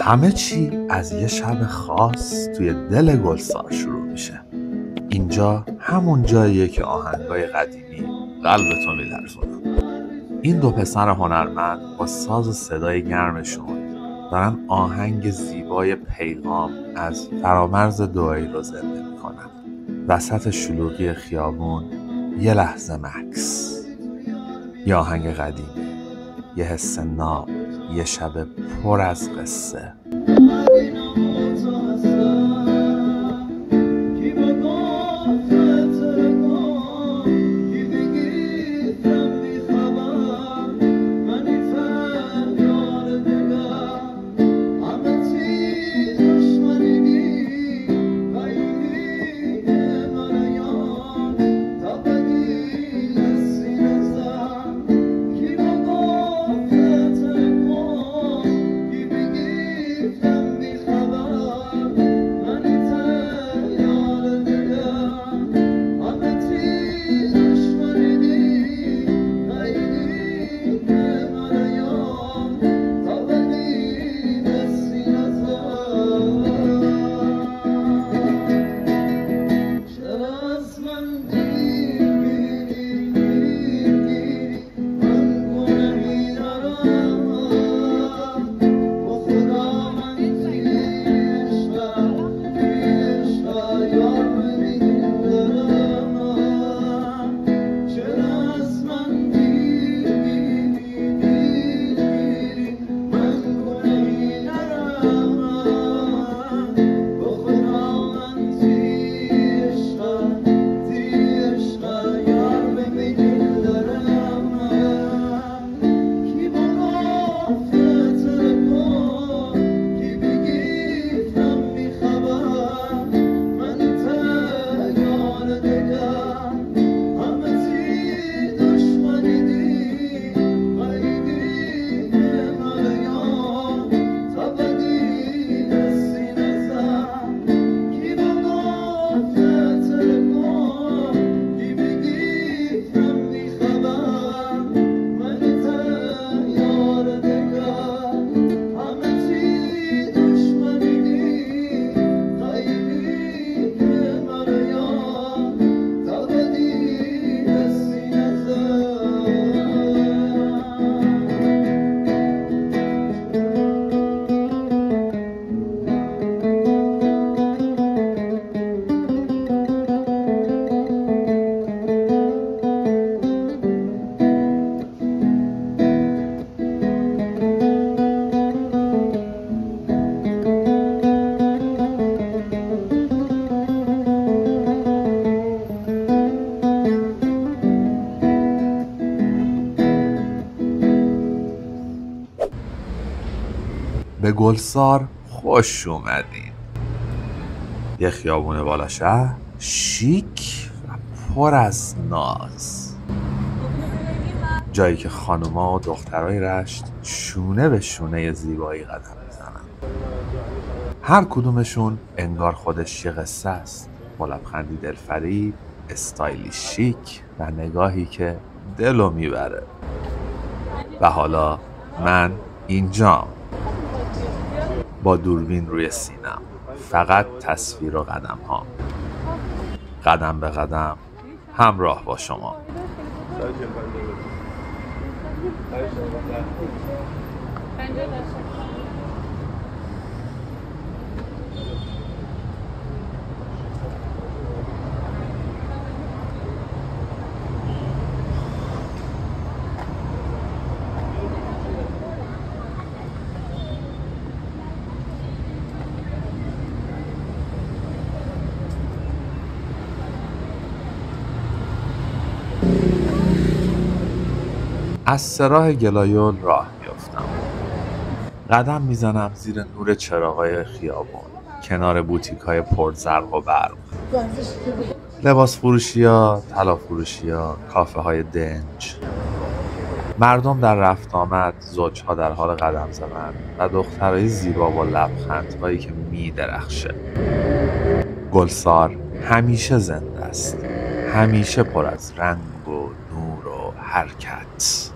همه چی از یه شب خاص توی دل گلزار شروع میشه. اینجا همون جاییه که آهنگای قدیمی قلبتو میلرزونن. این دو پسر هنرمند با ساز و صدای گرمشون دارن آهنگ زیبای پیغام از فرامرز دعایی رو زنده میکنن. وسط شلوغی خیابون یه لحظه مکس، یه آهنگ قدیمی، یه حس ناب، یه شب پر از قصه. به گلزار خوش اومدین. یه خیابون بالا شهر شیک و پر از ناز، جایی که خانوما و دخترای رشت شونه به شونه زیبایی قدم میزنن. هر کدومشون انگار خودش یه قصه است، با لبخندی دلفریب، استایلی شیک و نگاهی که دلو میبره. و حالا من اینجام با دوربین روی سینم، فقط تصویر و قدم ها، قدم به قدم همراه با شما. از سراح گلایول راه میافتم. قدم میزنم زیر نور چراغای خیابون، کنار بوتیک‌های پرزرق و برق. لباس فروشی‌ها، طلا فروشی‌ها، کافه‌های دنج. مردم در رفت آمد، زوج‌ها در حال قدم زدن و دخترای زیبا با لبخندهایی که می‌درخشه. گلسار همیشه زنده است، همیشه پر از رنگ و نور و حرکت.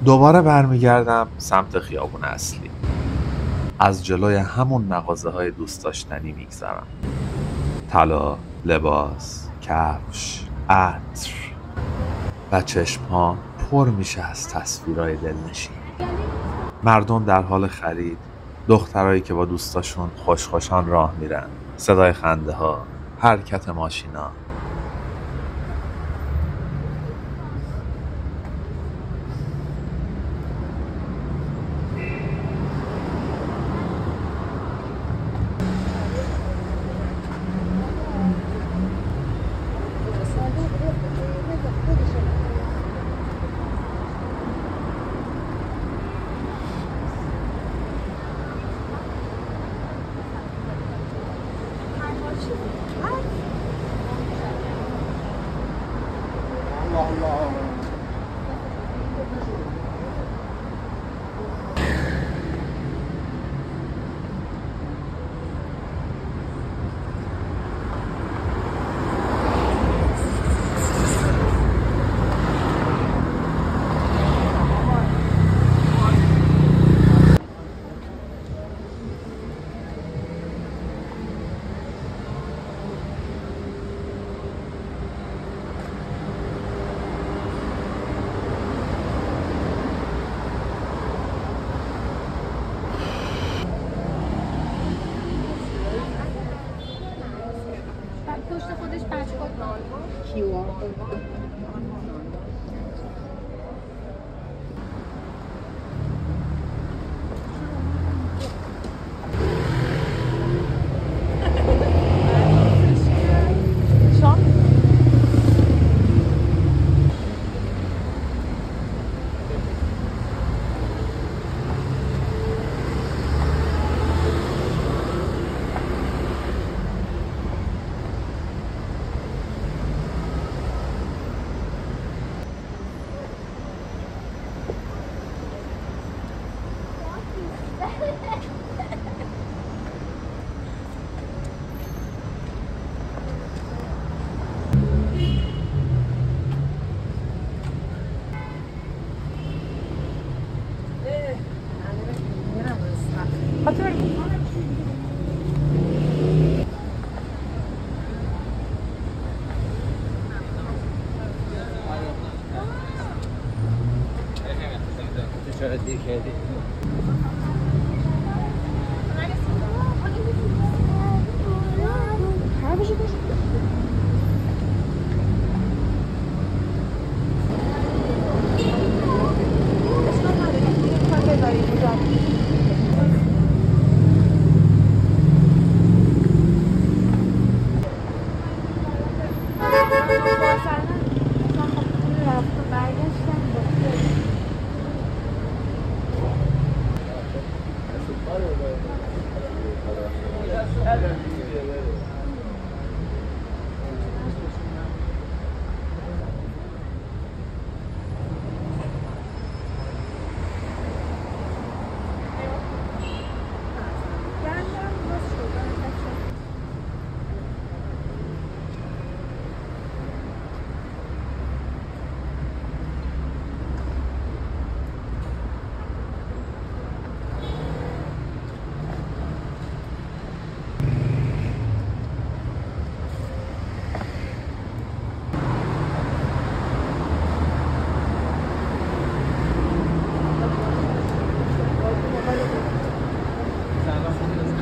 دوباره برمیگردم سمت خیابون اصلی. از جلوی همون مغازه‌های دوست داشتنی میگذرم. طلا، لباس، کفش، عطر و چشم‌ها پر میشه از تصویرهای دلنشین. مردم در حال خرید، دخترایی که با دوستاشون خوشخوشان راه میرن، صدای خنده ها، حرکت ماشینا.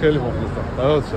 خیلی مخلصم. فدات شم.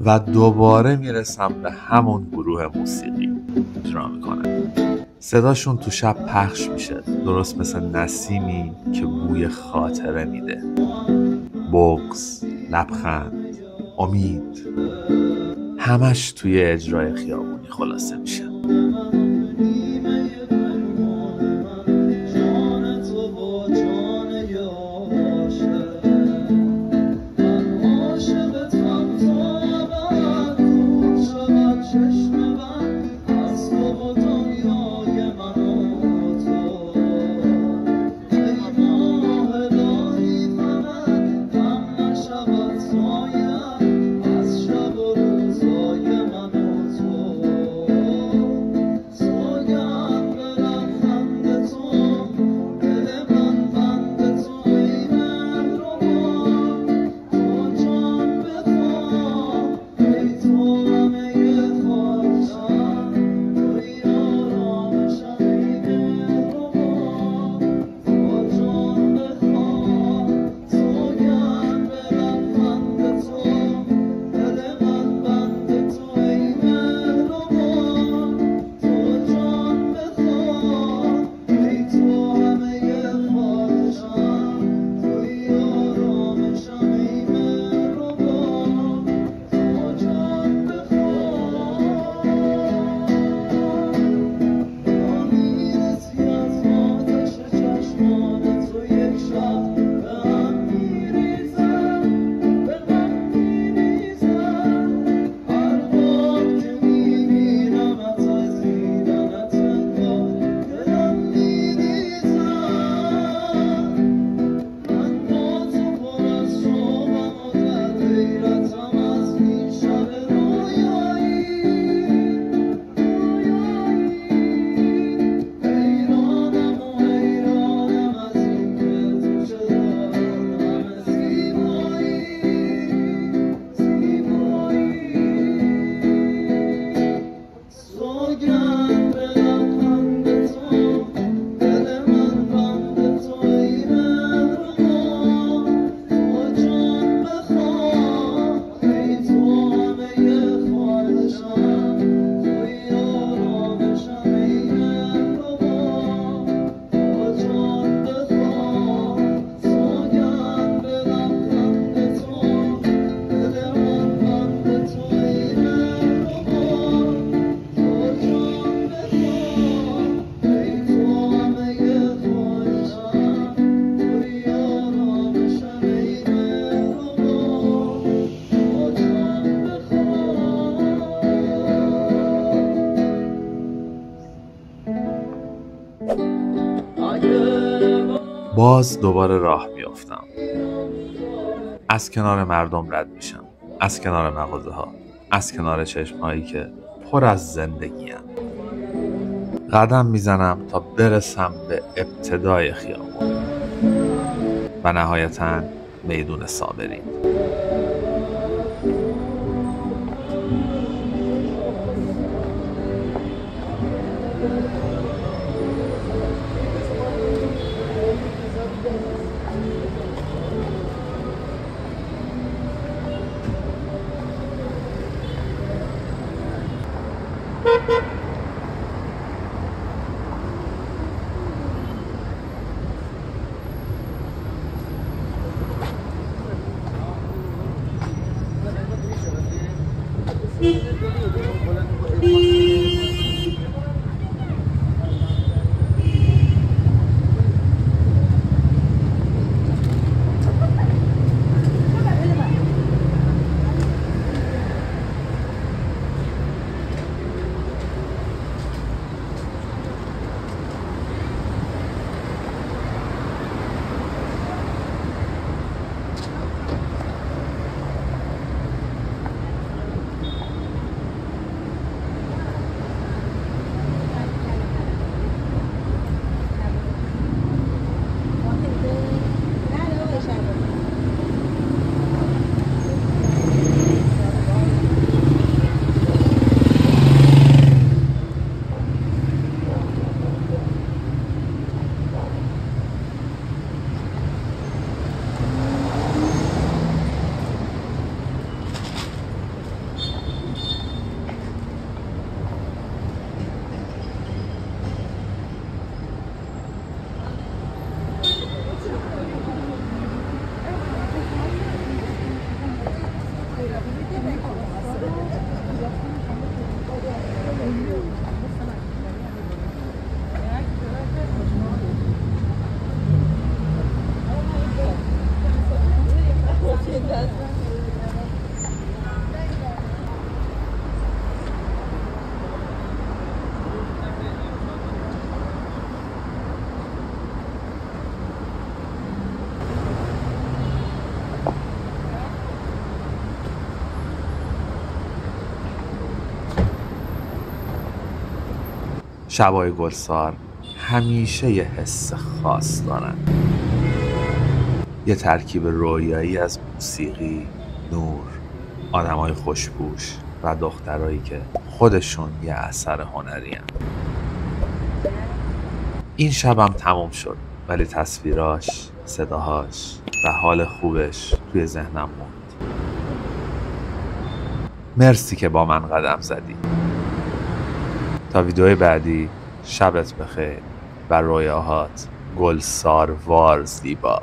و دوباره میرسم به همون گروه موسیقی اجرا میکنه. صداشون تو شب پخش میشه، درست مثل نسیمی که بوی خاطره میده. بغض، لبخند، امید، همش توی اجرای خیابونی خلاصه میشه. باز دوباره راه میافتم. از کنار مردم رد میشم، از کنار مغازه ها، از کنار چشم هایی که پر از زندگی هستند. قدم میزنم تا برسم به ابتدای خیابان و نهایتاً میدون صابرین. شبای گلسار همیشه یه حس خاص دارن. یه ترکیب رویایی از موسیقی، نور، آدمای خوشپوش و دخترایی که خودشون یه اثر هنری هن. این شبم تموم شد، ولی تصویراش، صداهاش و حال خوبش توی ذهنم موند. مرسی که با من قدم زدی. تا ویدیوی بعدی، شبت بخیر و رویاهات گلساروار زیبا.